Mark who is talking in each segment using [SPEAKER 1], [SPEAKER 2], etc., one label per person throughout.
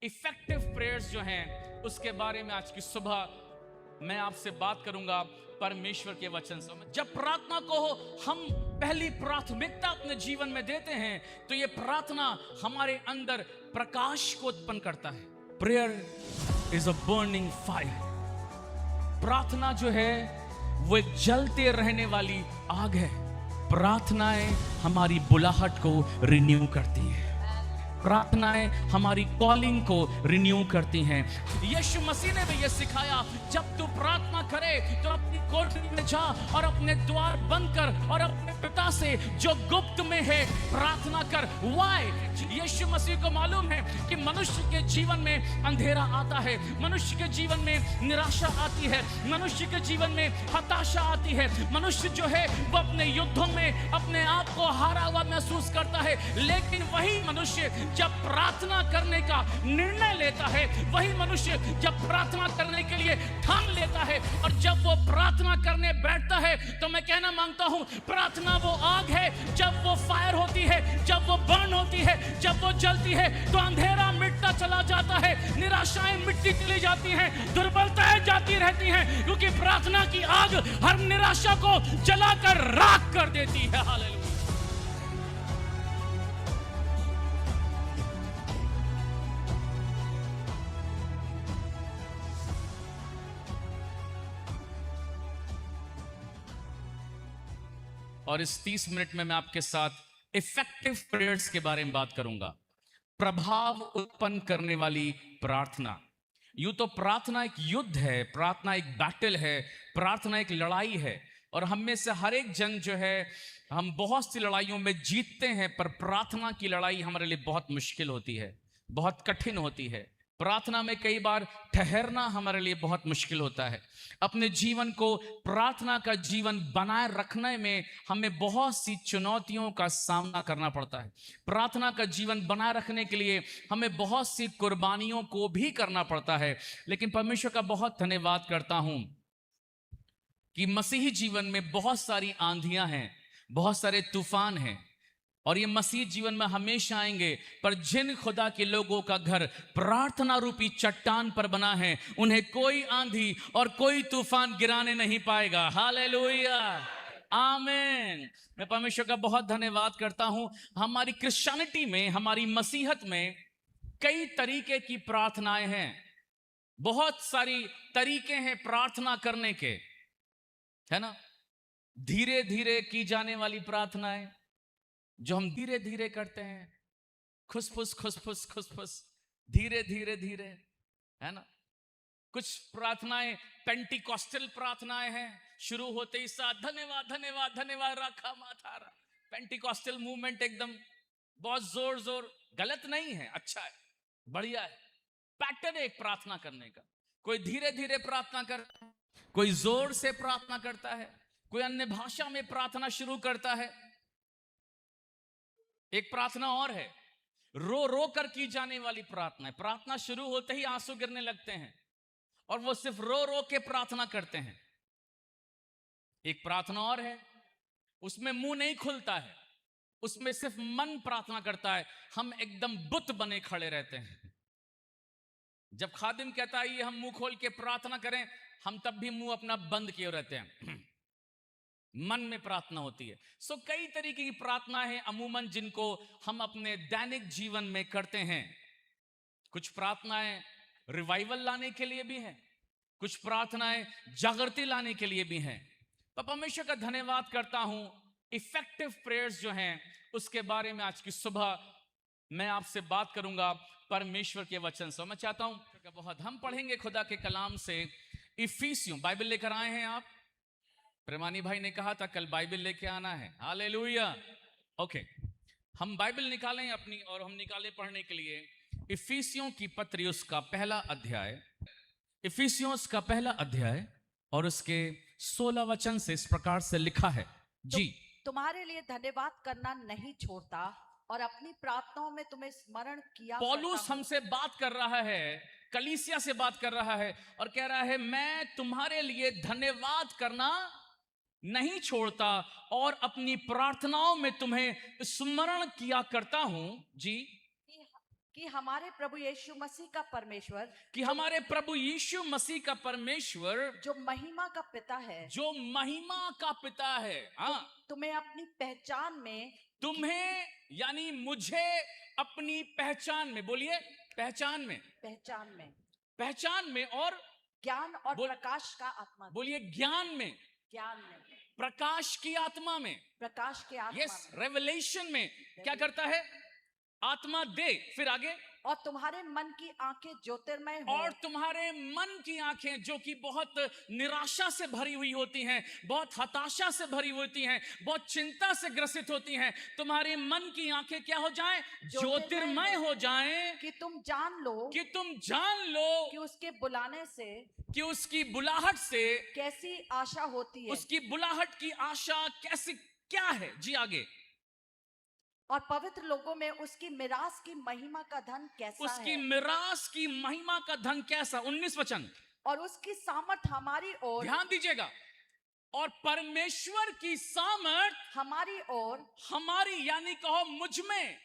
[SPEAKER 1] Effective prayers जो हैं उसके बारे में आज की सुबह मैं आपसे बात करूंगा परमेश्वर के वचन से। जब प्रार्थना को हम पहली प्राथमिकता अपने जीवन में देते हैं तो ये प्रार्थना हमारे अंदर प्रकाश को उत्पन्न करता है। Prayer is a burning fire. प्रार्थना जो है वो एक जलते रहने वाली आग है। प्रार्थनाएं हमारी बुलाहट को रिन्यू करती हैं। प्रार्थनाएं हमारी कॉलिंग को रिन्यू करती हैं। यीशु मसीह ने भी यह सिखाया, जब तू प्रार्थना करे तो अपनी कोठरी में जा और अपने द्वार बंद कर और अपने पिता से जो गुप्त में है प्रार्थना कर। वाई? यीशु मसीह को मालूम है कि मनुष्य के जीवन में अंधेरा आता है, मनुष्य के जीवन में निराशा आती है, मनुष्य के जीवन में हताशा आती है। मनुष्य जो है वो अपने युद्धों में अपने आप को हारा हुआ महसूस करता है, लेकिन वही मनुष्य जब प्रार्थना करने का निर्णय लेता है, वही मनुष्य जब प्रार्थना करने के लिए ठान लेता है और जब वो प्रार्थना करने बैठता है तो मैं कहना मांगता हूं, प्रार्थना वो आग है। जब वो फायर होती है, जब वो बर्न होती है, जब वो जलती है तो अंधेरा मिटता चला जाता है, निराशाएं मिटती चली जाती हैं, दुर्बलताएं जाती रहती हैं, क्योंकि प्रार्थना की आग हर निराशा को जलाकर राख कर देती है। हालेलुया। और इस 30 मिनट में मैं आपके साथ इफेक्टिव प्रेयर्स के बारे में बात करूंगा। प्रभाव उत्पन्न करने वाली प्रार्थना। यूं तो प्रार्थना एक युद्ध है, प्रार्थना एक बैटल है, प्रार्थना एक लड़ाई है, और हम में से हर एक जन जो है हम बहुत सी लड़ाइयों में जीतते हैं, पर प्रार्थना की लड़ाई हमारे लिए बहुत मुश्किल होती है, बहुत कठिन होती है। प्रार्थना में कई बार ठहरना हमारे लिए बहुत मुश्किल होता है। अपने जीवन को प्रार्थना का जीवन बनाए रखने में हमें बहुत सी चुनौतियों का सामना करना पड़ता है। प्रार्थना का जीवन बनाए रखने के लिए हमें बहुत सी कुर्बानियों को भी करना पड़ता है। लेकिन परमेश्वर का बहुत धन्यवाद करता हूं कि मसीही जीवन में बहुत सारी आंधियां हैं, बहुत सारे तूफान हैं, और ये मसीह जीवन में हमेशा आएंगे। पर जिन खुदा के लोगों का घर प्रार्थना रूपी चट्टान पर बना है, उन्हें कोई आंधी और कोई तूफान गिराने नहीं पाएगा। हालेलुया, आमीन। मैं परमेश्वर का बहुत धन्यवाद करता हूं। हमारी क्रिश्चियनिटी में, हमारी मसीहत में कई तरीके की प्रार्थनाएं हैं, बहुत सारी तरीके हैं प्रार्थना करने के, है ना। धीरे धीरे की जाने वाली प्रार्थनाएं जो हम धीरे धीरे करते हैं, खुसफुस खुसफुस खुसफुस, धीरे धीरे धीरे, है ना। कुछ प्रार्थनाएं पेंटिकॉस्टल प्रार्थनाएं हैं, शुरू होते ही साथ धन्यवाद धन्यवाद धन्यवाद रखा माथारा। पेंटिकॉस्टल मूवमेंट एकदम बहुत जोर जोर, गलत नहीं है, अच्छा है, बढ़िया है। पैटर्न एक प्रार्थना करने का, कोई धीरे धीरे प्रार्थना करता है, कोई जोर से प्रार्थना करता है, कोई अन्य भाषा में प्रार्थना शुरू करता है। एक प्रार्थना और है, रो रो कर की जाने वाली प्रार्थना है। प्रार्थना शुरू होते ही आंसू गिरने लगते हैं और वो सिर्फ रो रो के प्रार्थना करते हैं। एक प्रार्थना और है, उसमें मुंह नहीं खुलता है, उसमें सिर्फ मन प्रार्थना करता है, हम एकदम बुत बने खड़े रहते हैं। जब खादिम कहता है ये हम मुंह खोल के प्रार्थना करें, हम तब भी मुंह अपना बंद किए रहते हैं, मन में प्रार्थना होती है। सो कई तरीके की प्रार्थना है अमूमन जिनको हम अपने दैनिक जीवन में करते हैं। कुछ प्रार्थनाएं रिवाइवल लाने के लिए भी हैं, कुछ प्रार्थनाएं जागृति लाने के लिए भी हैं। तो परमेश्वर का धन्यवाद करता हूं, इफेक्टिव प्रेयर्स जो हैं उसके बारे में आज की सुबह मैं आपसे बात करूंगा परमेश्वर के वचन से। मैं चाहता हूं बहुत हम पढ़ेंगे खुदा के कलाम से इफिसियों। बाइबल लेकर आए हैं आप? प्रेमानी भाई ने कहा था कल बाइबल लेके आना है। हालेलुया। ओके, हम बाइबल निकालें अपनी, और हम निकाले पढ़ने के लिए इफिसियों की पत्री, उसका पहला अध्याय, इफिसियों का पहला अध्याय और उसके 16 वचन से इस प्रकार से लिखा है जी।
[SPEAKER 2] तुम्हारे लिए धन्यवाद करना नहीं छोड़ता और अपनी प्रार्थनाओं में तुम्हें स्मरण किया।
[SPEAKER 1] पौलुस हमसे बात कर रहा है, कलीसिया से बात कर रहा है और कह रहा है मैं तुम्हारे लिए धन्यवाद करना नहीं छोड़ता और अपनी प्रार्थनाओं में तुम्हें स्मरण किया करता हूं जी,
[SPEAKER 2] कि हमारे प्रभु यीशु मसीह का परमेश्वर,
[SPEAKER 1] कि हमारे प्रभु यीशु मसीह का परमेश्वर
[SPEAKER 2] जो महिमा का पिता है,
[SPEAKER 1] जो महिमा का पिता है, हाँ,
[SPEAKER 2] तुम्हें अपनी पहचान में,
[SPEAKER 1] तुम्हें यानी मुझे अपनी पहचान में, बोलिए पहचान में,
[SPEAKER 2] पहचान में,
[SPEAKER 1] पहचान में और
[SPEAKER 2] ज्ञान और
[SPEAKER 1] बोल-
[SPEAKER 2] प्रकाश का आत्मा,
[SPEAKER 1] बोलिए ज्ञान में,
[SPEAKER 2] ज्ञान में,
[SPEAKER 1] प्रकाश की आत्मा में,
[SPEAKER 2] प्रकाश के आत्मा
[SPEAKER 1] यस
[SPEAKER 2] में,
[SPEAKER 1] रेवलेशन में क्या करता है? आत्मा दे, फिर आगे,
[SPEAKER 2] और तुम्हारे मन की आंखें ज्योतिर्मय हो,
[SPEAKER 1] और तुम्हारे मन की आंखें जो कि बहुत निराशा से भरी हुई होती हैं, बहुत हताशा से भरी होती हैं, बहुत चिंता से ग्रसित होती हैं, तुम्हारे मन की आंखें क्या हो जाएं? ज्योतिर्मय हो जाएं,
[SPEAKER 2] कि तुम जान लो
[SPEAKER 1] कि तुम जान लो
[SPEAKER 2] कि उसके बुलाने से
[SPEAKER 1] कि उसकी बुलाहट से,
[SPEAKER 2] कैसी आशा होती है,
[SPEAKER 1] उसकी बुलाहट की आशा कैसी क्या है। जी आगे,
[SPEAKER 2] और पवित्र लोगों में उसकी मिरास की महिमा का धन कैसा
[SPEAKER 1] उसकी
[SPEAKER 2] है,
[SPEAKER 1] मिरास की महिमा का धन कैसा। 19 वचन,
[SPEAKER 2] और उसकी सामर्थ हमारी ओर,
[SPEAKER 1] ध्यान दीजिएगा, और परमेश्वर की सामर्थ
[SPEAKER 2] हमारी ओर,
[SPEAKER 1] हमारी, यानी कहो मुझ में,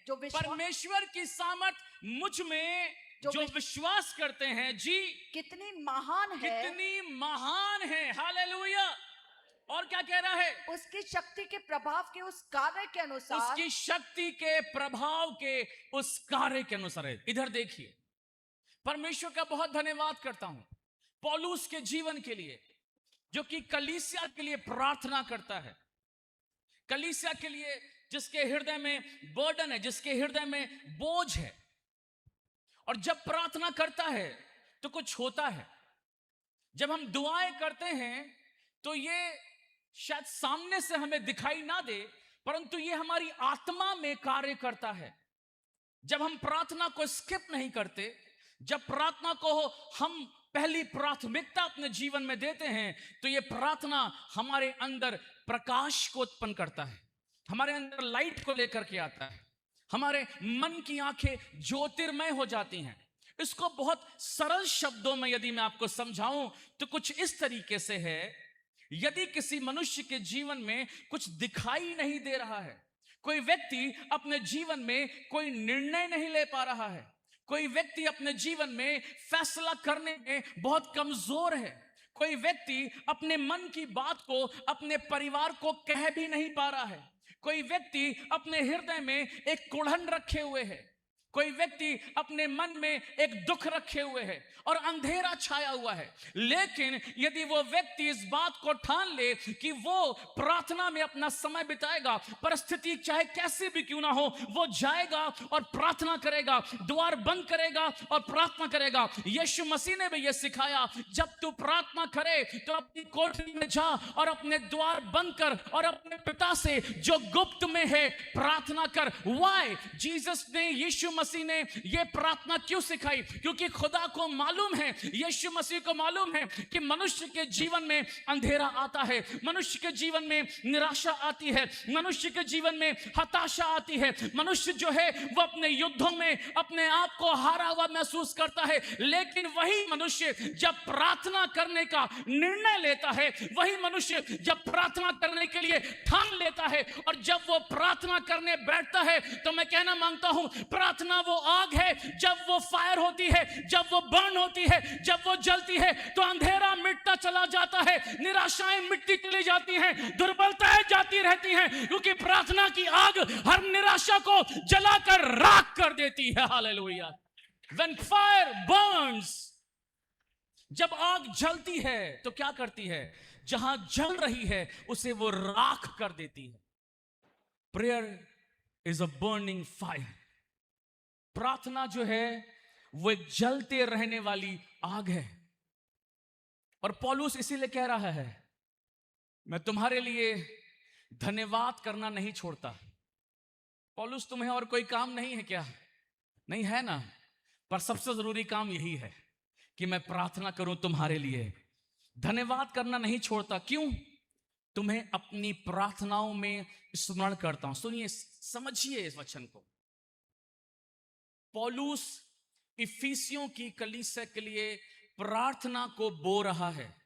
[SPEAKER 2] जो विश्वास,
[SPEAKER 1] परमेश्वर की सामर्थ मुझ में जो विश्वास करते हैं, जी
[SPEAKER 2] कितनी महान है,
[SPEAKER 1] कितनी महान है। हालेलुया। और क्या कह रहा है?
[SPEAKER 2] उसकी शक्ति के प्रभाव के उस कार्य के अनुसार,
[SPEAKER 1] उसकी शक्ति के प्रभाव के उस कार्य के अनुसार है। इधर देखिए, परमेश्वर का बहुत धन्यवाद करता हूं पौलुस के जीवन के लिए, जो कि कलीसिया के लिए प्रार्थना करता है, कलीसिया के लिए जिसके हृदय में बर्डन है, जिसके हृदय में बोझ है। और जब प्रार्थना करता है तो कुछ होता है। जब हम दुआएं करते हैं तो ये शायद सामने से हमें दिखाई ना दे, परंतु ये हमारी आत्मा में कार्य करता है। जब हम प्रार्थना को स्किप नहीं करते, जब प्रार्थना को हम पहली प्राथमिकता अपने जीवन में देते हैं, तो ये प्रार्थना हमारे अंदर प्रकाश को उत्पन्न करता है, हमारे अंदर लाइट को लेकर के आता है, हमारे मन की आंखें ज्योतिर्मय हो जाती हैं। इसको बहुत सरल शब्दों में यदि मैं आपको समझाऊं तो कुछ इस तरीके से है। यदि किसी मनुष्य के जीवन में कुछ दिखाई नहीं दे रहा है, कोई व्यक्ति अपने जीवन में कोई निर्णय नहीं ले पा रहा है, कोई व्यक्ति अपने जीवन में फैसला करने में बहुत कमजोर है, कोई व्यक्ति अपने मन की बात को अपने परिवार को कह भी नहीं पा रहा है, कोई व्यक्ति अपने हृदय में एक कुढ़न रखे हुए है, कोई व्यक्ति अपने मन में एक दुख रखे हुए है और अंधेरा छाया हुआ है। लेकिन यदि वो व्यक्ति इस बात को ठान ले कि वो प्रार्थना में अपना समय बिताएगा, परिस्थिति चाहे कैसी भी क्यों ना हो, वो जाएगा और प्रार्थना करेगा, द्वार बंद करेगा और प्रार्थना करेगा। यीशु मसीह ने भी ये सिखाया, जब तू प्रार्थना करे तो अपनी कोठरी में जा और अपने द्वार बंद कर और अपने पिता से जो गुप्त में है प्रार्थना कर। व्हाई? जीसस ने, यीशु मसीह ने ये प्रार्थना क्यों सिखाई? क्योंकि खुदा को मालूम है, यीशु मसीह को मालूम है कि मनुष्य के जीवन में अंधेरा आता है, मनुष्य के जीवन में निराशा आती है, मनुष्य के जीवन में हताशा आती है, मनुष्य जो है वो अपने युद्धों में अपने आप को हारा हुआ महसूस करता है। लेकिन वही मनुष्य जब प्रार्थना करने का निर्णय लेता है, वही मनुष्य जब प्रार्थना करने के लिए ठान लेता है और जब वो प्रार्थना करने बैठता है, तो मैं कहना मांगता हूं, प्रार्थना वो आग है, जब वो फायर होती है, जब वो बर्न होती है, जब वो जलती है तो अंधेरा मिटता चला जाता है, निराशाएं मिटती चली जाती हैं, दुर्बलताएं जाती रहती हैं, क्योंकि प्रार्थना की आग हर निराशा को जलाकर राख कर देती है। हालेलुया। When fire burns, जब आग जलती है तो क्या करती है? जहां जल रही है उसे वो राख कर देती है। Prayer is a burning fire. प्रार्थना जो है वो एक जलते रहने वाली आग है। और पौलुस इसीलिए कह रहा है, मैं तुम्हारे लिए धन्यवाद करना नहीं छोड़ता। पौलुस, तुम्हें और कोई काम नहीं है क्या? नहीं है ना, पर सबसे जरूरी काम यही है कि मैं प्रार्थना करूं तुम्हारे लिए। धन्यवाद करना नहीं छोड़ता। क्यों? तुम्हें अपनी प्रार्थनाओं में स्मरण करता हूं। सुनिए, समझिए इस वचन को। पौलुस इफिसियों की कलीसिया के लिए प्रार्थना को बो रहा है,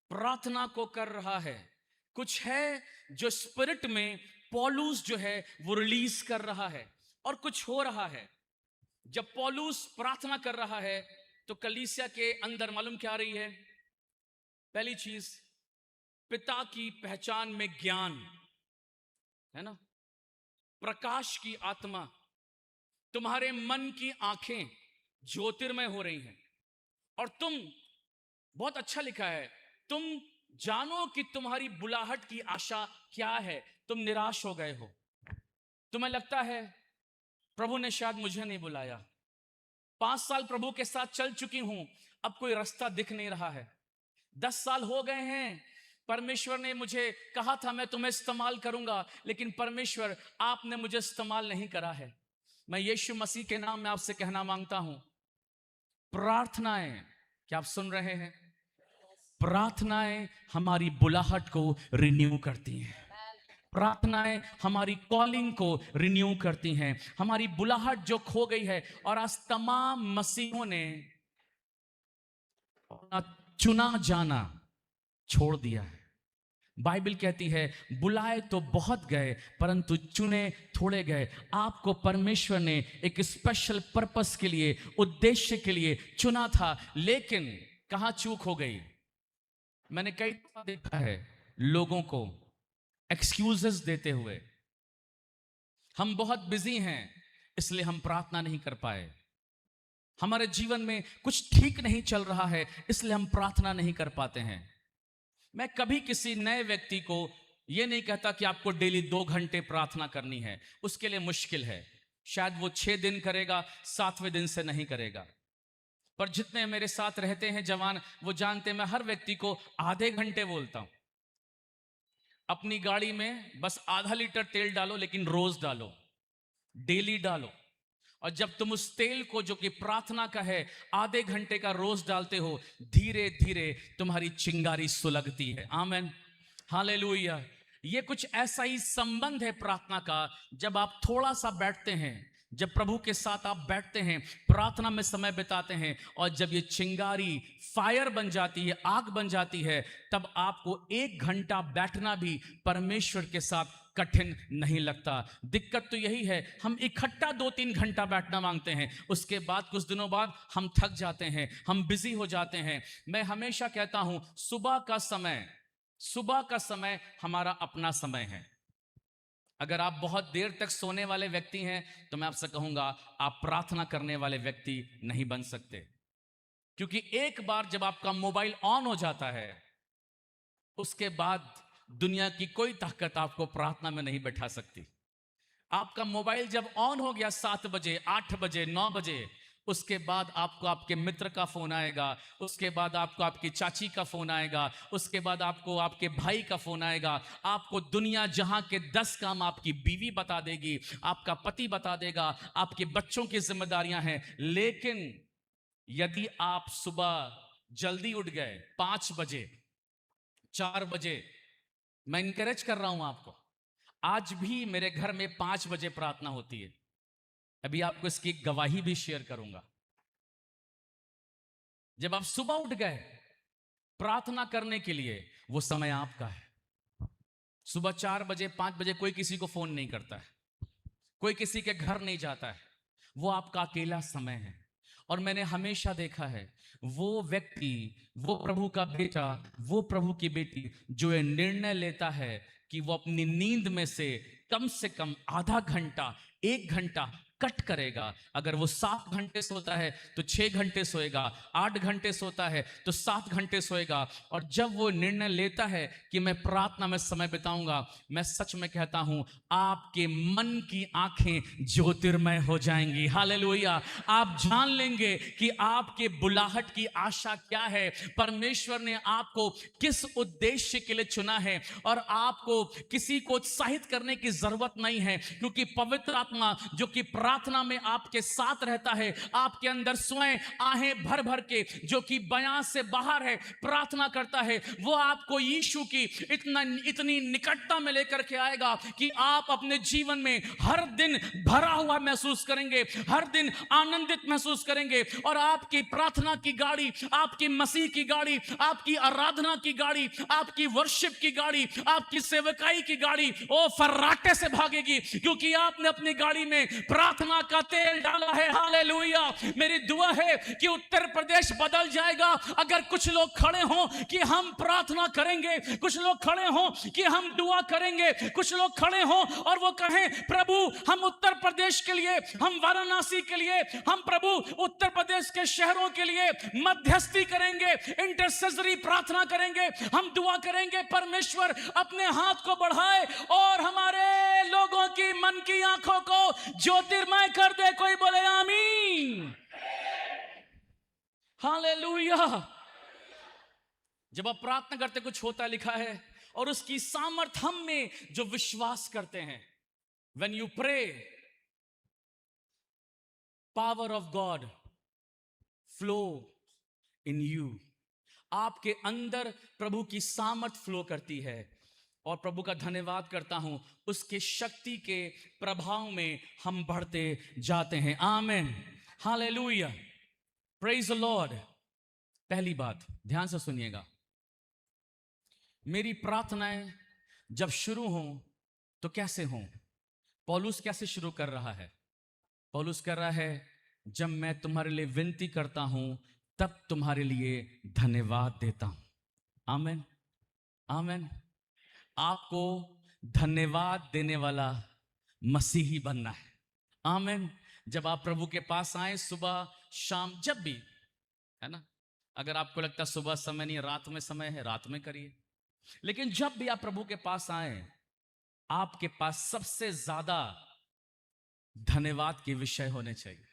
[SPEAKER 1] प्रार्थना को कर रहा है। कुछ है जो स्पिरिट में पौलुस जो है वो रिलीज कर रहा है और कुछ हो रहा है। जब पौलुस प्रार्थना कर रहा है तो कलीसिया के अंदर मालूम क्या आ रही है? पहली चीज, पिता की पहचान में ज्ञान है ना, प्रकाश की आत्मा, तुम्हारे मन की आंखें ज्योतिर्मय हो रही हैं, और तुम, बहुत अच्छा लिखा है, तुम जानो कि तुम्हारी बुलाहट की आशा क्या है। तुम निराश हो गए हो, तुम्हें लगता है प्रभु ने शायद मुझे नहीं बुलाया, 5 साल प्रभु के साथ चल चुकी हूं, अब कोई रास्ता दिख नहीं रहा है, 10 साल हो गए हैं, परमेश्वर ने मुझे कहा था मैं तुम्हें इस्तेमाल करूंगा, लेकिन परमेश्वर आपने मुझे इस्तेमाल नहीं करा है। मैं यीशु मसीह के नाम में आपसे कहना मांगता हूं, प्रार्थनाएं, क्या आप सुन रहे हैं? प्रार्थनाएं हमारी बुलाहट को रिन्यू करती हैं, प्रार्थनाएं हमारी कॉलिंग को रिन्यू करती हैं, हमारी बुलाहट जो खो गई है। और आज तमाम मसीहों ने चुना जाना छोड़ दिया है। बाइबल कहती है बुलाए तो बहुत गए परंतु चुने थोड़े गए। आपको परमेश्वर ने एक स्पेशल पर्पस के लिए, उद्देश्य के लिए चुना था, लेकिन कहां चूक हो गई? मैंने कई दफा देखा है लोगों को एक्सक्यूजेस देते हुए, हम बहुत बिजी हैं इसलिए हम प्रार्थना नहीं कर पाए, हमारे जीवन में कुछ ठीक नहीं चल रहा है इसलिए हम प्रार्थना नहीं कर पाते हैं। मैं कभी किसी नए व्यक्ति को यह नहीं कहता कि आपको डेली 2 घंटे प्रार्थना करनी है, उसके लिए मुश्किल है, शायद वो 6 दिन करेगा, 7वें दिन से नहीं करेगा। पर जितने मेरे साथ रहते हैं जवान, वो जानते हैं मैं हर व्यक्ति को आधे घंटे बोलता हूं। अपनी गाड़ी में बस आधा लीटर तेल डालो, लेकिन रोज डालो, डेली डालो। और जब तुम उस तेल को जो कि प्रार्थना का है आधे घंटे का रोज डालते हो, धीरे धीरे तुम्हारी चिंगारी सुलगती है। आमेन, हालेलुया। ये कुछ ऐसा ही संबंध है प्रार्थना का। जब आप थोड़ा सा बैठते हैं, जब प्रभु के साथ आप बैठते हैं, प्रार्थना में समय बिताते हैं, और जब ये चिंगारी फायर बन जाती है, आग बन जाती है, तब आपको 1 घंटा बैठना भी परमेश्वर के साथ कठिन नहीं लगता। दिक्कत तो यही है, हम इकट्ठा 2-3 घंटा बैठना मांगते हैं, उसके बाद कुछ दिनों बाद हम थक जाते हैं, हम बिजी हो जाते हैं। मैं हमेशा कहता हूं सुबह का समय हमारा अपना समय है। अगर आप बहुत देर तक सोने वाले व्यक्ति हैं तो मैं आपसे कहूंगा आप प्रार्थना करने वाले व्यक्ति नहीं बन सकते, क्योंकि एक बार जब आपका मोबाइल ऑन हो जाता है, उसके बाद दुनिया की कोई ताकत आपको प्रार्थना में नहीं बैठा सकती। आपका मोबाइल जब ऑन हो गया 7 बजे, 8 बजे, 9 बजे, उसके बाद आपको आपके मित्र का फोन आएगा, उसके बाद आपको आपकी चाची का फोन आएगा, उसके बाद आपको आपके भाई का फोन आएगा, आपको दुनिया जहां के 10 काम आपकी बीवी बता देगी, आपका पति बता देगा, आपके बच्चों की जिम्मेदारियां हैं। लेकिन यदि आप सुबह जल्दी उठ गए 5 बजे, 4 बजे, मैं इनकरेज कर रहा हूं आपको, आज भी मेरे घर में 5 बजे प्रार्थना होती है। अभी आपको इसकी गवाही भी शेयर करूंगा। जब आप सुबह उठ गए प्रार्थना करने के लिए, वो समय आपका है। सुबह 4 बजे, 5 बजे कोई किसी को फोन नहीं करता है, कोई किसी के घर नहीं जाता है, वो आपका अकेला समय है। और मैंने हमेशा देखा है वो व्यक्ति, वो प्रभु का बेटा, वो प्रभु की बेटी जो ये निर्णय लेता है कि वो अपनी नींद में से कम आधा घंटा, 1 घंटा कट करेगा। अगर वो 7 घंटे सोता है तो 6 घंटे सोएगा, 8 घंटे सोता है तो 7 घंटे सोएगा। और जब वो निर्णय लेता है कि मैं प्रार्थना में समय बिताऊंगा, मैं सच में कहता हूं आपके मन की आंखें ज्योतिर्मय हो जाएंगी। हालेलुया। आप जान लेंगे कि आपके बुलाहट की आशा क्या है, परमेश्वर ने आपको किस उद्देश्य के लिए चुना है, और आपको किसी को उत्साहित करने की जरूरत नहीं है, क्योंकि पवित्र आत्मा जो कि प्रार्थना में आपके साथ रहता है, आपके अंदर स्वयं आहें भर भर के, जो कि बयां से बाहर है, प्रार्थना करता है, वो आपको यीशु की इतनी निकटता में लेकर के आएगा कि आप अपने जीवन में हर दिन भरा हुआ महसूस करेंगे, हर दिन आनंदित महसूस करेंगे। और आपकी प्रार्थना की गाड़ी, आपकी मसीह की गाड़ी, आपकी आराधना की गाड़ी, आपकी वर्शिप की गाड़ी, आपकी सेवकाई की गाड़ी ओ फर्राटे से भागेगी, क्योंकि आपने अपनी गाड़ी में प्रार्थना प्रार्थना का तेल डाला है। हालेलुया। मेरी दुआ है कि उत्तर प्रदेश बदल जाएगा अगर कुछ लोग खड़े हों कि हम प्रार्थना करेंगे, कुछ लोग खड़े हों कि हम दुआ करेंगे, कुछ लोग खड़े हों और वो कहें प्रभु हम उत्तर प्रदेश के लिए, हम वाराणसी के लिए, हम प्रभु उत्तर प्रदेश के शहरों के लिए मध्यस्थी करेंगे, इंटरसेसरी प्रार्थना करेंगे, हम दुआ करेंगे। परमेश्वर अपने हाथ को बढ़ाए और हमारे लोगों की मन की आंखों को ज्योतिर्मय कर दे। कोई बोले आमीन। हालेलुया। जब आप प्रार्थना करते कुछ होता लिखा है और उसकी सामर्थ हम में जो विश्वास करते हैं। When you pray, power of God flow in you. आपके अंदर प्रभु की सामर्थ फ्लो करती है और प्रभु का धन्यवाद करता हूं, उसके शक्ति के प्रभाव में हम बढ़ते जाते हैं। आमेन। हालेलुया। Praise the Lord. पहली बात ध्यान से सुनिएगा, मेरी प्रार्थनाएं जब शुरू हों तो कैसे हों? पौलुस कैसे शुरू कर रहा है? पौलुस कर रहा है, जब मैं तुम्हारे लिए विनती करता हूं तब तुम्हारे लिए धन्यवाद देता हूं। आमेन। आमेन। आपको धन्यवाद देने वाला मसीही बनना है। आमेन। जब आप प्रभु के पास आए, सुबह शाम जब भी, है ना, अगर आपको लगता सुबह समय नहीं, रात में समय है, रात में करिए, लेकिन जब भी आप प्रभु के पास आए, आपके पास सबसे ज्यादा धन्यवाद के विषय होने चाहिए।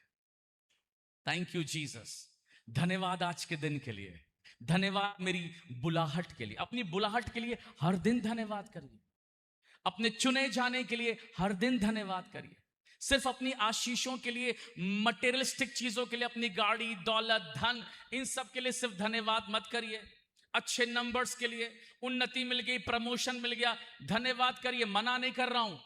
[SPEAKER 1] Thank you Jesus. धन्यवाद आज के दिन के लिए, धन्यवाद मेरी बुलाहट के लिए। अपनी बुलाहट के लिए हर दिन धन्यवाद करिए, अपने चुने जाने के लिए हर दिन धन्यवाद करिए। सिर्फ अपनी आशीषों के लिए, मटेरियलिस्टिक चीजों के लिए, अपनी गाड़ी, दौलत, धन, इन सब के लिए सिर्फ धन्यवाद मत करिए। अच्छे नंबर्स के लिए, उन्नति मिल गई, प्रमोशन मिल गया, धन्यवाद करिए, मना नहीं कर रहा हूं,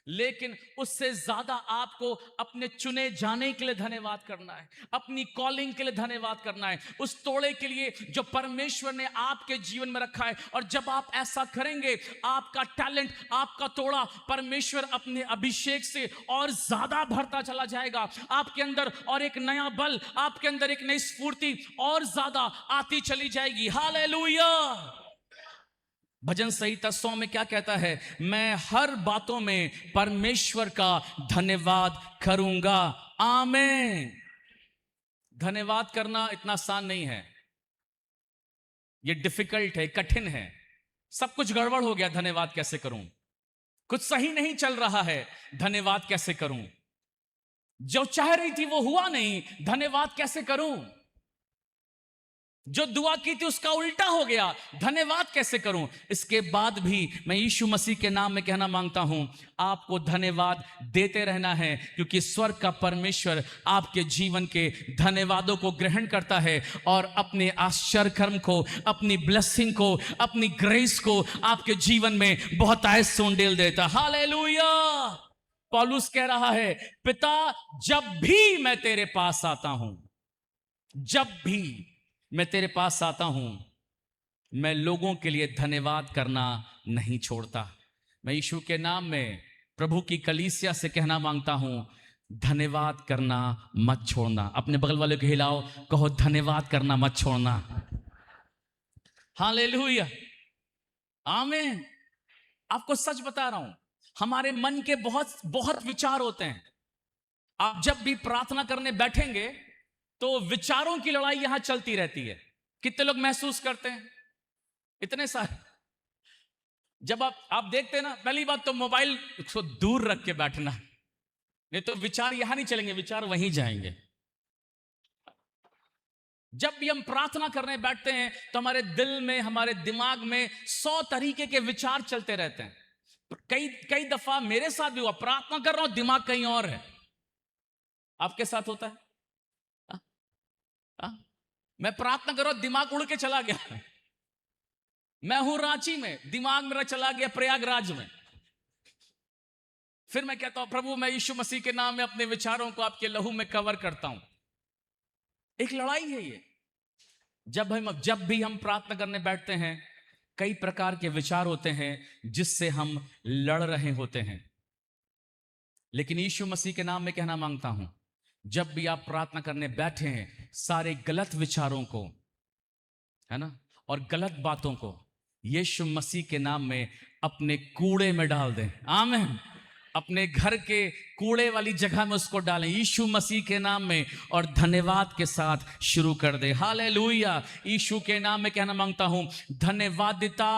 [SPEAKER 1] लेकिन उससे ज्यादा आपको अपने चुने जाने के लिए धन्यवाद करना है, अपनी कॉलिंग के लिए धन्यवाद करना है, उस तोड़े के लिए जो परमेश्वर ने आपके जीवन में रखा है। और जब आप ऐसा करेंगे, आपका टैलेंट, आपका तोड़ा परमेश्वर अपने अभिषेक से और ज्यादा भरता चला जाएगा। आपके अंदर और एक नया बल, आपके अंदर एक नई स्फूर्ति और ज्यादा आती चली जाएगी। हालेलुया। भजन संहिता 100 में क्या कहता है? मैं हर बातों में परमेश्वर का धन्यवाद करूंगा। आमीन। धन्यवाद करना इतना आसान नहीं है, ये डिफिकल्ट है, कठिन है। सब कुछ गड़बड़ हो गया, धन्यवाद कैसे करूं? कुछ सही नहीं चल रहा है, धन्यवाद कैसे करूं? जो चाह रही थी वो हुआ नहीं, धन्यवाद कैसे करूं? जो दुआ की थी उसका उल्टा हो गया, धन्यवाद कैसे करूं? इसके बाद भी मैं यीशु मसीह के नाम में कहना मांगता हूं, आपको धन्यवाद देते रहना है, क्योंकि स्वर्ग का परमेश्वर आपके जीवन के धन्यवादों को ग्रहण करता है और अपने आश्चर्य कर्म को, अपनी ब्लेसिंग को, अपनी ग्रेस को आपके जीवन में बहुत सोंडेल देता। हालेलुया। पौलुस कह रहा है, पिता जब भी मैं तेरे पास आता हूं, जब भी मैं तेरे पास आता हूं, मैं लोगों के लिए धन्यवाद करना नहीं छोड़ता। मैं यीशु के नाम में प्रभु की कलीसिया से कहना मांगता हूं, धन्यवाद करना मत छोड़ना। अपने बगल वाले को हिलाओ, कहो धन्यवाद करना मत छोड़ना। हालेलुया। आमीन। आपको सच बता रहा हूं, हमारे मन के बहुत बहुत विचार होते हैं। आप जब भी प्रार्थना करने बैठेंगे तो विचारों की लड़ाई यहां चलती रहती है। कितने लोग महसूस करते हैं? इतने सारे। जब आप देखते हैं ना, पहली बात तो मोबाइल को दूर रख के बैठना, नहीं तो विचार यहां नहीं चलेंगे, विचार वहीं जाएंगे। जब भी हम प्रार्थना करने बैठते हैं तो हमारे दिल में, हमारे दिमाग में 100 तरीके के विचार चलते रहते हैं। कई दफा मेरे साथ भी हुआ, प्रार्थना कर रहा हूं, दिमाग कहीं और है। आपके साथ होता है? मैं प्रार्थना कर रहा हूं, दिमाग उड़ के चला गया। मैं हूं रांची में, दिमाग मेरा चला गया प्रयागराज में। फिर मैं कहता हूं, प्रभु मैं यीशु मसीह के नाम में अपने विचारों को आपके लहू में कवर करता हूं। एक लड़ाई है ये। जब भी हम प्रार्थना करने बैठते हैं, कई प्रकार के विचार होते हैं जिससे हम लड़ रहे होते हैं। लेकिन यीशु मसीह के नाम में कहना मांगता हूं, जब भी आप प्रार्थना करने बैठे हैं, सारे गलत विचारों को, है ना, और गलत बातों को यीशु मसीह के नाम में अपने कूड़े में डाल दें। आमीन। अपने घर के कूड़े वाली जगह में उसको डालें यीशु मसीह के नाम में, और धन्यवाद के साथ शुरू कर दे। हालेलुया। यीशु के नाम में कहना मांगता हूं, धन्यवादिता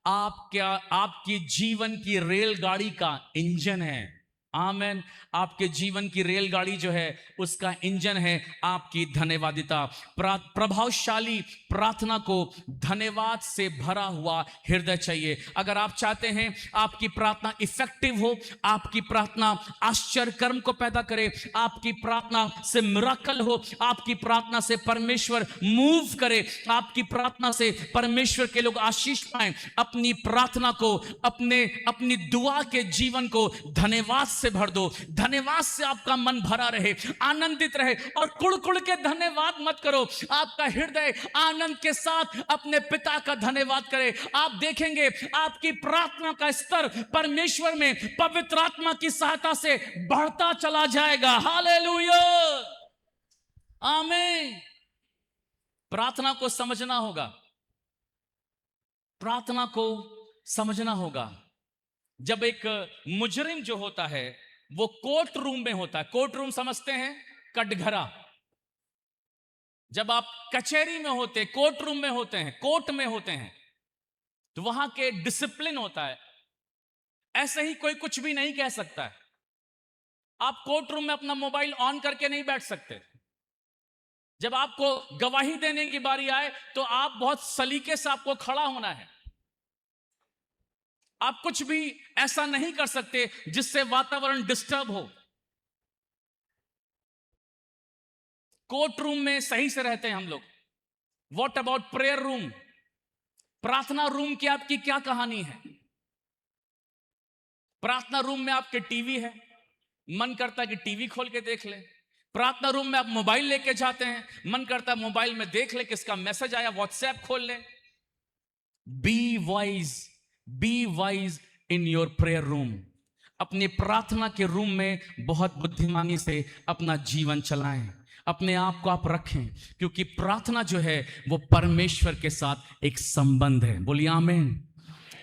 [SPEAKER 1] आपकी जीवन की रेलगाड़ी का इंजन है। आमेन। आपके जीवन की रेलगाड़ी जो है उसका इंजन है आपकी धन्यवादिता। प्रभावशाली प्रार्थना को धन्यवाद से भरा हुआ हृदय चाहिए। अगर आप चाहते हैं आपकी प्रार्थना इफेक्टिव हो, आपकी प्रार्थना आश्चर्य कर्म को पैदा करे, आपकी प्रार्थना से मिराकल हो, आपकी प्रार्थना से परमेश्वर मूव करे, आपकी प्रार्थना से परमेश्वर के लोग आशीष पाएं, अपनी प्रार्थना को, अपनी दुआ के जीवन को धन्यवाद से भर दो। धन्यवाद से आपका मन भरा रहे, आनंदित रहे, और कुड़ के धन्यवाद मत करो। आपका हृदय आनंद के साथ अपने पिता का धन्यवाद करे। आप देखेंगे आपकी प्रार्थना का स्तर परमेश्वर में पवित्र आत्मा की सहायता से बढ़ता चला जाएगा। हालेलुया। आमीन। प्रार्थना को समझना होगा, प्रार्थना को समझना होगा। जब एक मुजरिम जो होता है वो कोर्ट रूम में होता है, कोर्ट रूम समझते हैं, कटघरा। जब आप कचहरी में होते, कोर्ट रूम में होते हैं, कोर्ट में होते हैं, तो वहां के डिसिप्लिन होता है। ऐसे ही कोई कुछ भी नहीं कह सकता है। आप कोर्ट रूम में अपना मोबाइल ऑन करके नहीं बैठ सकते। जब आपको गवाही देने की बारी आए तो आप बहुत सलीके से आपको खड़ा होना है। आप कुछ भी ऐसा नहीं कर सकते जिससे वातावरण डिस्टर्ब हो। कोर्ट रूम में सही से रहते हैं हम लोग। What about prayer room? प्रार्थना रूम की आपकी क्या कहानी है? प्रार्थना रूम में आपके टीवी है, मन करता है कि टीवी खोल के देख ले। प्रार्थना रूम में आप मोबाइल लेके जाते हैं, मन करता है मोबाइल में देख ले किसका मैसेज आया, व्हाट्सएप खोल ले। Be wise in your prayer room. अपनी प्रार्थना के रूम में बहुत बुद्धिमानी से अपना जीवन चलाएं, अपने आप को आप रखें, क्योंकि प्रार्थना जो है वो परमेश्वर के साथ एक संबंध है। बोलिए आमीन।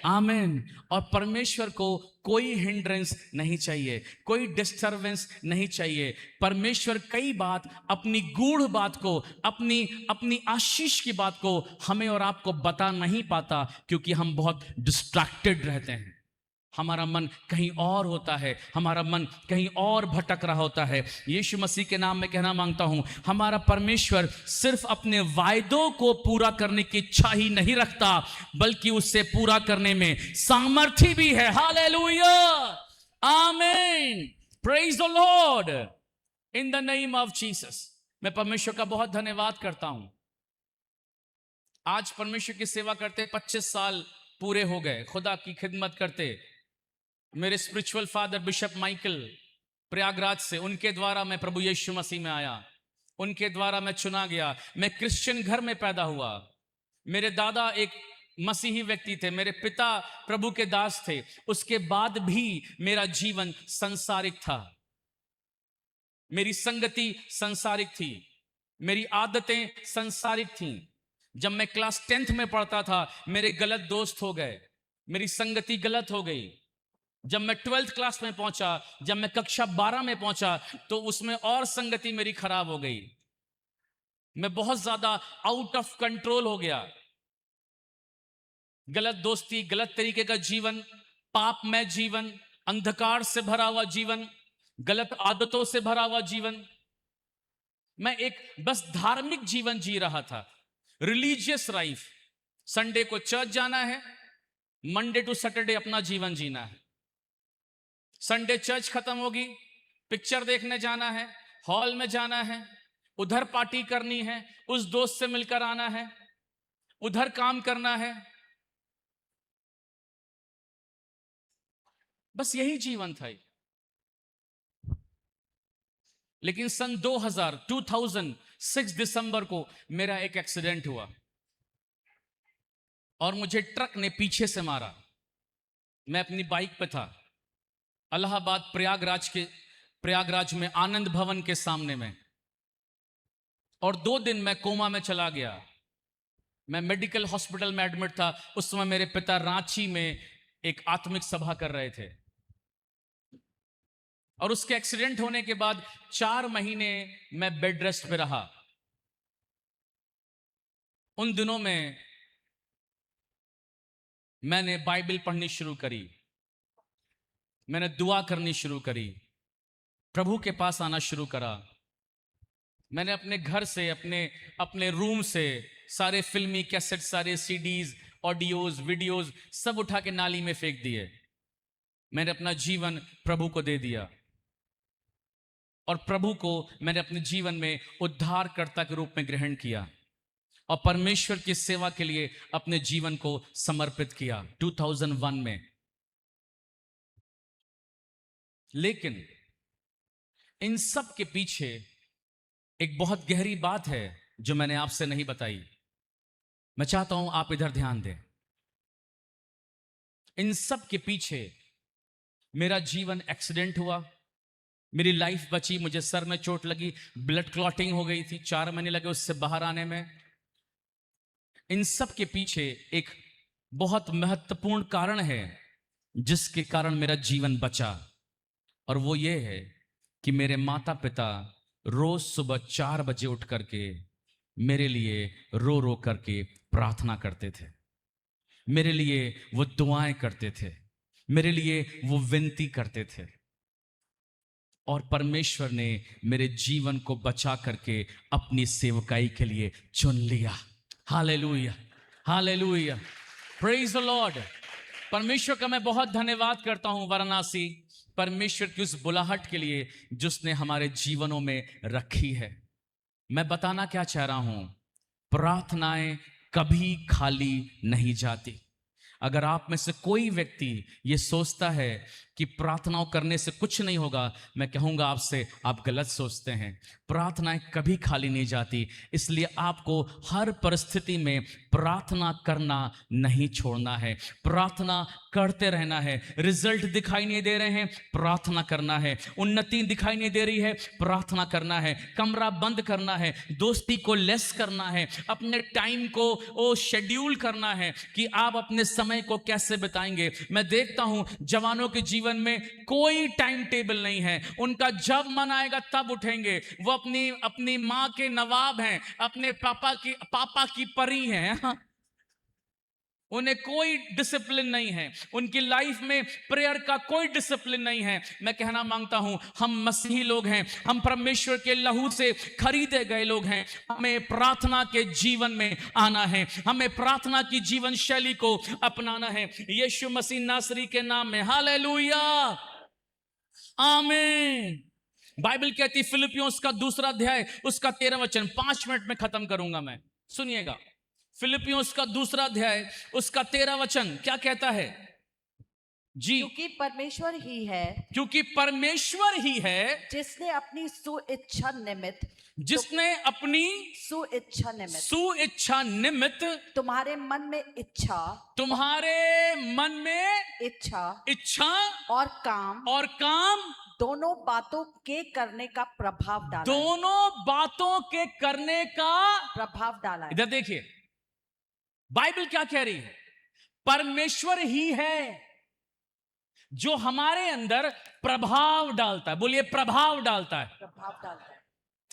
[SPEAKER 1] आमीन। और परमेश्वर को कोई हिंड्रेंस नहीं चाहिए, कोई डिस्टरबेंस नहीं चाहिए। परमेश्वर कई बात, अपनी गूढ़ बात को, अपनी आशीष की बात को हमें और आपको बता नहीं पाता, क्योंकि हम बहुत डिस्ट्रैक्टेड रहते हैं। हमारा मन कहीं और होता है, हमारा मन कहीं और भटक रहा होता है। यीशु मसीह के नाम में कहना मांगता हूं, हमारा परमेश्वर सिर्फ अपने वायदों को पूरा करने की इच्छा ही नहीं रखता, बल्कि उससे पूरा करने में सामर्थ्य भी है। हालेलुया। आमीन। Praise the Lord in the name of Jesus. मैं परमेश्वर का बहुत धन्यवाद करता हूं। आज परमेश्वर की सेवा करते 25 साल पूरे हो गए, खुदा की खिदमत करते। मेरे spiritual father bishop Michael Prayagraj से, उनके द्वारा मैं प्रभु यीशु मसीह में आया, उनके द्वारा मैं चुना गया। मैं क्रिश्चियन घर में पैदा हुआ। मेरे दादा एक मसीही व्यक्ति थे, मेरे पिता प्रभु के दास थे। उसके बाद भी मेरा जीवन संसारिक था, मेरी संगति संसारिक थी, मेरी आदतें संसारिक थीं। जब मैं क्लास 10th में पढ़ता था मेरे गलत दोस्त हो गए, मेरी संगति गलत हो गई। जब मैं 12th क्लास में पहुंचा, जब मैं कक्षा 12 में पहुंचा, तो उसमें और संगति मेरी खराब हो गई। मैं बहुत ज्यादा आउट ऑफ कंट्रोल हो गया। गलत दोस्ती, गलत तरीके का जीवन, पापमय जीवन, अंधकार से भरा हुआ जीवन, गलत आदतों से भरा हुआ जीवन। मैं एक बस धार्मिक जीवन जी रहा था, रिलीजियस लाइफ। संडे को चर्च जाना है, मंडे टू सैटरडे अपना जीवन जीना है। संडे चर्च खत्म होगी, पिक्चर देखने जाना है, हॉल में जाना है, उधर पार्टी करनी है, उस दोस्त से मिलकर आना है, उधर काम करना है। बस यही जीवन था। लेकिन सन 2006 दिसंबर को मेरा एक एक्सीडेंट हुआ और मुझे ट्रक ने पीछे से मारा। मैं अपनी बाइक पे था, इलाहाबाद प्रयागराज के प्रयागराज में आनंद भवन के सामने में, और 2 दिन मैं कोमा में चला गया। मैं मेडिकल हॉस्पिटल में एडमिट था। उस समय मेरे पिता रांची में एक आत्मिक सभा कर रहे थे, और उसके एक्सीडेंट होने के बाद 4 महीने मैं बेड रेस्ट पे रहा। उन दिनों में मैंने बाइबल पढ़नी शुरू करी, मैंने दुआ करनी शुरू करी, प्रभु के पास आना शुरू करा। मैंने अपने घर से, अपने रूम से सारे फिल्मी कैसेट, सारे सीडीज, ऑडियोज, वीडियोज सब उठा के नाली में फेंक दिए। मैंने अपना जीवन प्रभु को दे दिया, और प्रभु को मैंने अपने जीवन में उद्धारकर्ता के रूप में ग्रहण किया, और परमेश्वर की सेवा के लिए अपने जीवन को समर्पित किया 2001 में। लेकिन इन सब के पीछे एक बहुत गहरी बात है जो मैंने आपसे नहीं बताई। मैं चाहता हूं आप इधर ध्यान दें। इन सब के पीछे मेरा जीवन एक्सीडेंट हुआ, मेरी लाइफ बची, मुझे सर में चोट लगी, ब्लड क्लॉटिंग हो गई थी, 4 महीने लगे उससे बाहर आने में। इन सब के पीछे एक बहुत महत्वपूर्ण कारण है जिसके कारण मेरा जीवन बचा, और वो ये है कि मेरे माता पिता रोज सुबह 4 बजे उठ करके मेरे लिए रो रो करके प्रार्थना करते थे, मेरे लिए वो दुआएं करते थे, मेरे लिए वो विनती करते थे, और परमेश्वर ने मेरे जीवन को बचा करके अपनी सेवकाई के लिए चुन लिया। Hallelujah, hallelujah, praise the Lord. परमेश्वर का मैं बहुत धन्यवाद करता हूं वाराणसी परमेश्वर की उस बुलाहट के लिए जिसने हमारे जीवनों में रखी है। मैं बताना क्या चाह रहा हूं, प्रार्थनाएं कभी खाली नहीं जाती। अगर आप में से कोई व्यक्ति ये सोचता है कि प्रार्थनाओं करने से कुछ नहीं होगा, मैं कहूंगा आपसे, आप गलत सोचते हैं। प्रार्थनाएं कभी खाली नहीं जाती, इसलिए आपको हर परिस्थिति में प्रार्थना करना नहीं छोड़ना है, प्रार्थना करते रहना है। रिजल्ट दिखाई नहीं दे रहे हैं, प्रार्थना करना है। उन्नति दिखाई नहीं दे रही है, प्रार्थना करना है। कमरा बंद करना है, दोस्ती को लेस करना है, अपने टाइम को शेड्यूल करना है कि आप अपने समय को कैसे बिताएंगे। मैं देखता हूं जवानों के जीवन में कोई टाइम टेबल नहीं है, उनका जब मन आएगा तब उठेंगे। वो अपनी मां के नवाब हैं, अपने पापा की परी हैं। उन्हें कोई डिसिप्लिन नहीं है, उनकी लाइफ में प्रेयर का कोई डिसिप्लिन नहीं है। मैं कहना मांगता हूं, हम मसीही लोग हैं, हम परमेश्वर के लहू से खरीदे गए लोग हैं। हमें प्रार्थना के जीवन में आना है, हमें प्रार्थना की जीवन शैली को अपनाना है, यीशु मसीह नासरी के नाम में। हालेलुया, आमीन। बाइबल कहती फिलिपियों उसका 2 अध्याय उसका 13 वचन, 5 मिनट में खत्म करूंगा मैं, सुनिएगा। फिलिपियों उसका 2 अध्याय उसका 13 वचन क्या कहता है जी?
[SPEAKER 2] क्योंकि परमेश्वर ही है,
[SPEAKER 1] क्योंकि परमेश्वर ही है
[SPEAKER 2] जिसने अपनी सुइच्छा निमित्त तुम्हारे मन में इच्छा और काम दोनों बातों के करने का प्रभाव डाला है।
[SPEAKER 1] इधर देखिए, बाइबल क्या कह रही है? परमेश्वर ही है जो हमारे अंदर प्रभाव डालता है। बोलिए, प्रभाव डालता है।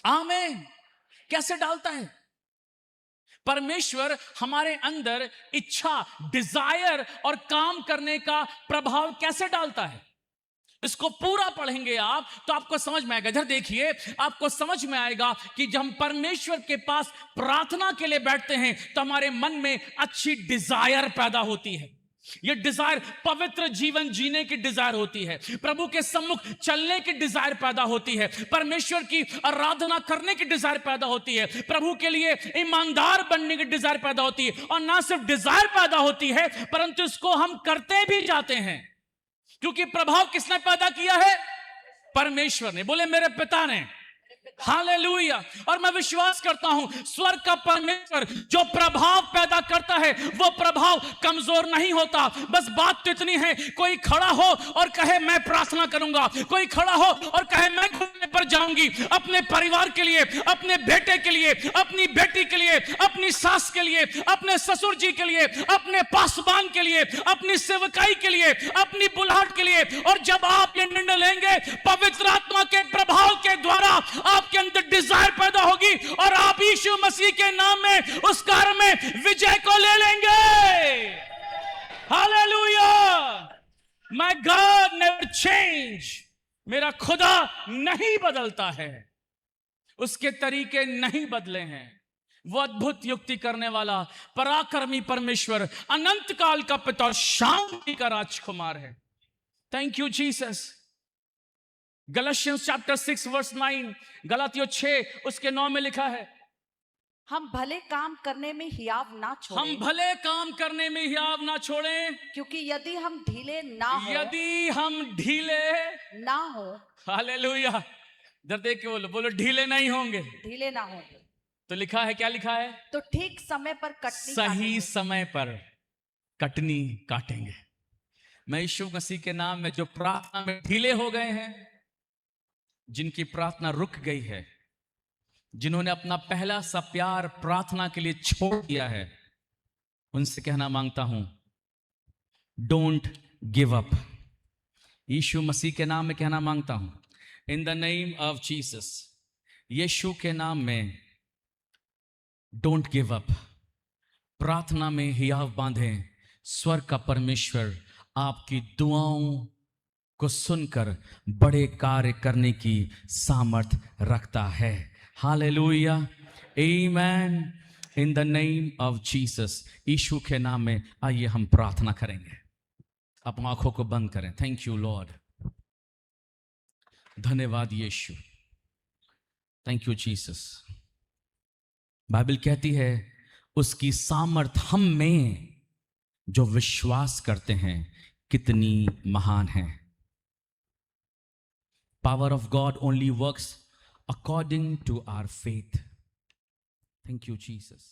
[SPEAKER 1] आमीन। कैसे डालता है? परमेश्वर हमारे अंदर इच्छा, डिजायर और काम करने का प्रभाव कैसे डालता है? इसको पूरा पढ़ेंगे आप तो आपको समझ में आएगा। इधर देखिए, आपको समझ में आएगा कि जब हम परमेश्वर के पास प्रार्थना के लिए बैठते हैं तो हमारे मन में अच्छी डिजायर पैदा होती है। ये डिजायर पवित्र जीवन जीने की डिजायर होती है, प्रभु के सम्मुख चलने की डिजायर पैदा होती है, परमेश्वर की आराधना करने की डिजायर पैदा होती है, प्रभु के लिए ईमानदार बनने की डिजायर पैदा होती है। और ना सिर्फ डिजायर पैदा होती है परंतु इसको हम करते भी जाते हैं, क्योंकि प्रभाव किसने पैदा किया है? परमेश्वर ने। बोले, मेरे पिता ने। हालेलुया। और मैं विश्वास करता हूं स्वर्ग का परमेश्वर जो प्रभाव पैदा करता है वो प्रभाव कमजोर नहीं होता। बस बात तो इतनी है, कोई खड़ा हो और कहे मैं प्रार्थना करूंगा, कोई खड़ा हो और कहे मैं घूमने पर जाऊंगी, अपने परिवार के लिए, अपने बेटे के लिए, अपनी बेटी के लिए, अपनी सास के लिए, अपने ससुर जी के लिए, अपने पासबान के लिए, अपनी सेवकाई के लिए, अपनी बुलाहट के लिए। और जब आप ये निर्णय लेंगे पवित्र आत्मा के प्रभाव के द्वारा आपके अंदर डिजायर पैदा होगी और आप यीशु मसीह के नाम में उस कार्य में विजय को ले लेंगे। Hallelujah. My God never change. मेरा खुदा नहीं बदलता है, उसके तरीके नहीं बदले हैं। वो अद्भुत युक्ति करने वाला पराक्रमी परमेश्वर, अनंत काल का पिता और शांति का राजकुमार है। Thank you Jesus. Galatians chapter 6 verse 9, गलातियों 6 उसके 9 में लिखा है,
[SPEAKER 2] हम भले काम करने में हियाव ना
[SPEAKER 1] हम
[SPEAKER 2] छोड़ें,
[SPEAKER 1] भले काम करने में हियाव ना छोड़ें,
[SPEAKER 2] क्योंकि यदि हम ढीले ना हो,
[SPEAKER 1] यदि हम ढीले
[SPEAKER 2] ना हो,
[SPEAKER 1] हालेलुया। जब देख के बोलो, बोलो ढीले नहीं होंगे।
[SPEAKER 2] ढीले ना हो,
[SPEAKER 1] तो लिखा है, क्या लिखा है?
[SPEAKER 2] तो ठीक समय पर कटनी
[SPEAKER 1] सही
[SPEAKER 2] काटेंगे।
[SPEAKER 1] समय पर कटनी काटेंगे। मैं यीशु मसीह के नाम में जो प्रार्थना में ढीले हो गए हैं, जिनकी प्रार्थना रुक गई है, जिन्होंने अपना पहला सा प्यार प्रार्थना के लिए छोड़ दिया है, उनसे कहना मांगता हूं, डोंट गिव अप। यीशु मसीह के नाम में कहना मांगता हूं, in the name of Jesus, यीशु के नाम में डोंट गिव अप। प्रार्थना में हियाव बांधें। स्वर्ग का परमेश्वर आपकी दुआओं को सुनकर बड़े कार्य करने की सामर्थ रखता है। Hallelujah, amen. In the name of Jesus, यीशु के नाम में आइए हम प्रार्थना करेंगे। आप आंखों को बंद करें। थैंक यू लॉर्ड, धन्यवाद यीशु, थैंक यू जीसस। बाइबल कहती है उसकी सामर्थ हम में जो विश्वास करते हैं कितनी महान है। Power of God only works according to our faith. Thank you, Jesus.